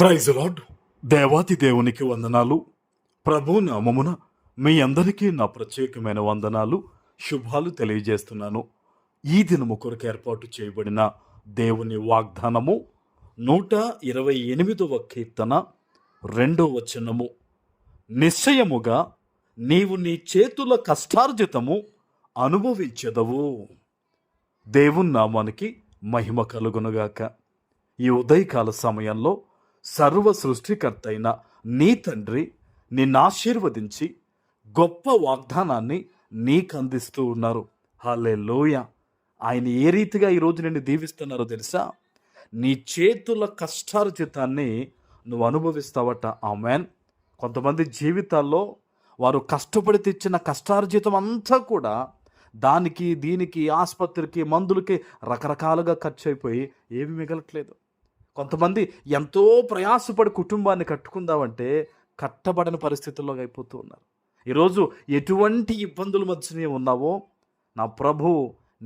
Praise lord. దేవాతి దేవునికి వందనాలు. ప్రభు నామమున మీ అందరికీ నా ప్రత్యేకమైన వందనాలు, శుభాలు తెలియజేస్తున్నాను. ఈ దినము కొరకు ఏర్పాటు చేయబడిన దేవుని వాగ్దానము 128వ కీర్తన 2వ వచనము. నిశ్చయముగా నీవు నీ చేతుల కష్టార్జితము అనుభవించెదవు. దేవుని నామానికి మహిమ కలుగునుగాక. ఈ ఉదయకాల సమయంలో సర్వ సృష్టికర్త అయిన నీ తండ్రి నిన్ను ఆశీర్వదించి గొప్ప వాగ్దానాన్ని నీకు అందిస్తూ ఉన్నారు. హల్లెలూయా. ఆయన ఏ రీతిగా ఈరోజు నిన్ను దీవిస్తున్నారో తెలుసా? నీ చేతుల కష్టార్జితాన్ని నువ్వు అనుభవిస్తావట. ఆమెన్. కొంతమంది జీవితాల్లో వారు కష్టపడి తెచ్చిన కష్టార్జితం అంతా కూడా దానికి దీనికి ఆసుపత్రికి మందులకి రకరకాలుగా ఖర్చు అయిపోయి ఏమి మిగలట్లేదు. కొంతమంది ఎంతో ప్రయాసపడి కుటుంబాన్ని కట్టుకుందామంటే కట్టబడని పరిస్థితుల్లో అయిపోతూ ఉన్నారు. ఈరోజు ఎటువంటి ఇబ్బందుల మధ్యనే ఉన్నావో నా ప్రభు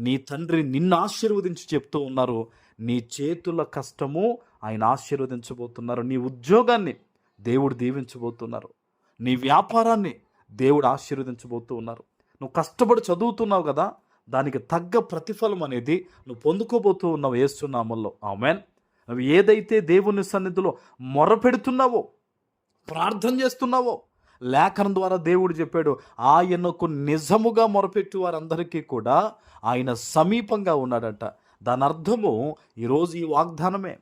నీ తండ్రి నిన్ను ఆశీర్వదించి చెప్తూ ఉన్నారు. నీ చేతుల కష్టము ఆయన ఆశీర్వదించబోతున్నారు. నీ ఉద్యోగాన్ని దేవుడు దీవించబోతున్నారు. నీ వ్యాపారాన్ని దేవుడు ఆశీర్వదించబోతూ ఉన్నారు. నువ్వు కష్టపడి చదువుతున్నావు కదా, దానికి తగ్గ ప్రతిఫలం అనేది నువ్వు పొందుకోబోతూ ఉన్నావు యేసు నామములో. ఆమేన్. నువ్వు ఏదైతే దేవుని సన్నిధిలో మొరపెడుతున్నావో, ప్రార్థన చేస్తున్నావో, లేఖనం ద్వారా దేవుడు చెప్పాడు, ఆయనకు నిజముగా మొరపెట్టు వారందరికీ కూడా ఆయన సమీపంగా ఉన్నాడంట. దాని అర్థము ఈరోజు ఈ వాగ్దానమే.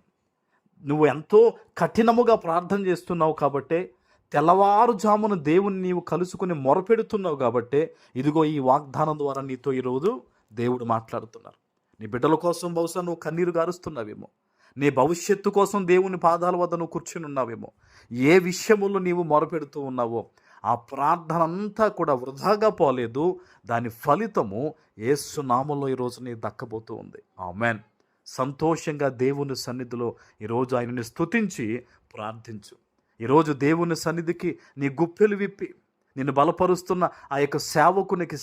నువ్వు ఎంతో కఠినముగా ప్రార్థన చేస్తున్నావు కాబట్టే, తెల్లవారుజామున దేవుని నీవు కలుసుకుని మొరపెడుతున్నావు కాబట్టే ఇదిగో ఈ వాగ్దానం ద్వారా నీతో ఈరోజు దేవుడు మాట్లాడుతున్నారు. నీ బిడ్డల కోసం బహుశా నువ్వు కన్నీరు గారుస్తున్నావేమో, నీ భవిష్యత్తు కోసం దేవుని పాదాల వద్ద నువ్వు కూర్చుని ఉన్నావేమో, ఏ విషయములో నీవు మొరపెడుతూ ఉన్నావో ఆ ప్రార్థన అంతా కూడా వృధాగా పోలేదు. దాని ఫలితము యేసు నామములో ఈరోజు నీ దక్కబోతూ ఉంది. ఆమేన్. సంతోషంగా దేవుని సన్నిధిలో ఈరోజు ఆయనని స్తుతించి ప్రార్థించు. ఈరోజు దేవుని సన్నిధికి నీ గుప్పెలు విప్పి నిన్ను బలపరుస్తున్న ఆ యొక్క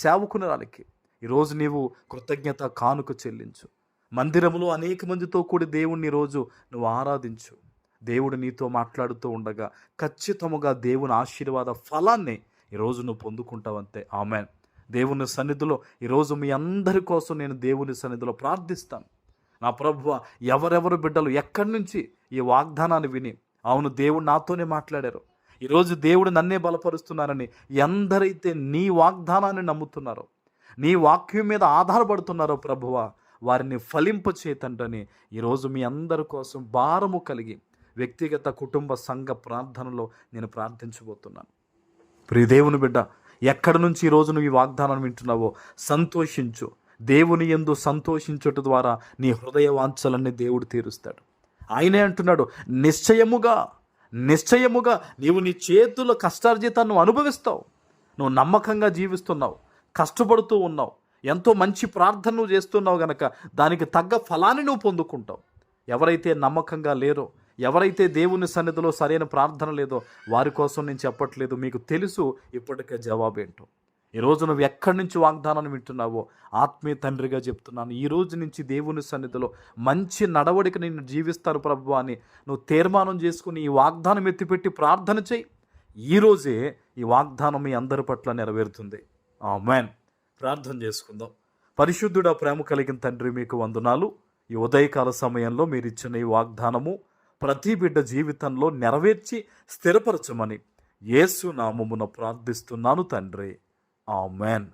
సేవకురాలికి ఈరోజు నీవు కృతజ్ఞత కానుక చెల్లించు. మందిరంలో అనేక మందితో కూడి దేవుణ్ణి ఈరోజు నువ్వు ఆరాధించు. దేవుడు నీతో మాట్లాడుతూ ఉండగా ఖచ్చితముగా దేవుని ఆశీర్వాద ఫలాన్ని ఈరోజు నువ్వు పొందుకుంటావంతే. ఆమేన్. దేవుని సన్నిధిలో ఈరోజు మీ అందరి కోసం నేను దేవుని సన్నిధిలో ప్రార్థిస్తాను. నా ప్రభువా, ఎవరెవరు బిడ్డలు ఎక్కడి నుంచి ఈ వాగ్దానాన్ని విని అవును దేవుడు నాతోనే మాట్లాడారు, ఈరోజు దేవుడు నన్నే బలపరుస్తున్నారని ఎందరైతే నీ వాగ్దానాన్ని నమ్ముతున్నారో, నీ వాక్యం మీద ఆధారపడుతున్నారో ప్రభువా, వారిని ఫలింపచేతంటని ఈరోజు మీ అందరి కోసం భారము కలిగి వ్యక్తిగత కుటుంబ సంఘ ప్రార్థనలో నేను ప్రార్థించబోతున్నాను. ప్రియ దేవుని బిడ్డ, ఎక్కడి నుంచి ఈరోజు నువ్వు ఈ వాగ్దానం వింటున్నావో సంతోషించు. దేవుని యందు సంతోషించుట ద్వారా నీ హృదయ వాంఛలన్నీ దేవుడు తీరుస్తాడు. ఆయనే అంటున్నాడు, నిశ్చయముగా నీవు నీ చేతుల కష్టార్జితాన్ని అనుభవిస్తావు. నువ్వు నమ్మకంగా జీవిస్తున్నావు, కష్టపడుతూ ఉన్నావు, ఎంతో మంచి ప్రార్థన నువ్వు చేస్తున్నావు గనక దానికి తగ్గ ఫలాన్ని నువ్వు పొందుకుంటావు. ఎవరైతే నమ్మకంగా లేరో, ఎవరైతే దేవుని సన్నిధిలో సరైన ప్రార్థన లేదో వారి కోసం నేను చెప్పట్లేదు, మీకు తెలుసు ఇప్పటికే జవాబేంటో. ఈరోజు నువ్వు ఎక్కడి నుంచి వాగ్దానాన్ని వింటున్నావో ఆత్మీయ తండ్రిగా చెప్తున్నాను, ఈ రోజు నుంచి దేవుని సన్నిధిలో మంచి నడవడిక నేను జీవిస్తాను ప్రభువా అని నువ్వు తీర్మానం చేసుకుని ఈ వాగ్దానం ఎత్తిపెట్టి ప్రార్థన చేయి. ఈరోజే ఈ వాగ్దానం మీ అందరి పట్ల నెరవేరుతుంది. ఆమేన్. ప్రార్థన చేసుకుందాం. పరిశుద్ధుడా, ప్రేమ కలిగిన తండ్రి, మీకు వందనాలు. ఈ ఉదయకాల సమయంలో మీరు ఇచ్చిన ఈ వాగ్దానము ప్రతి బిడ్డ జీవితంలో నెరవేర్చి స్థిరపరచమని యేసు నామమున ప్రార్థిస్తున్నాను తండ్రి. ఆమేన్.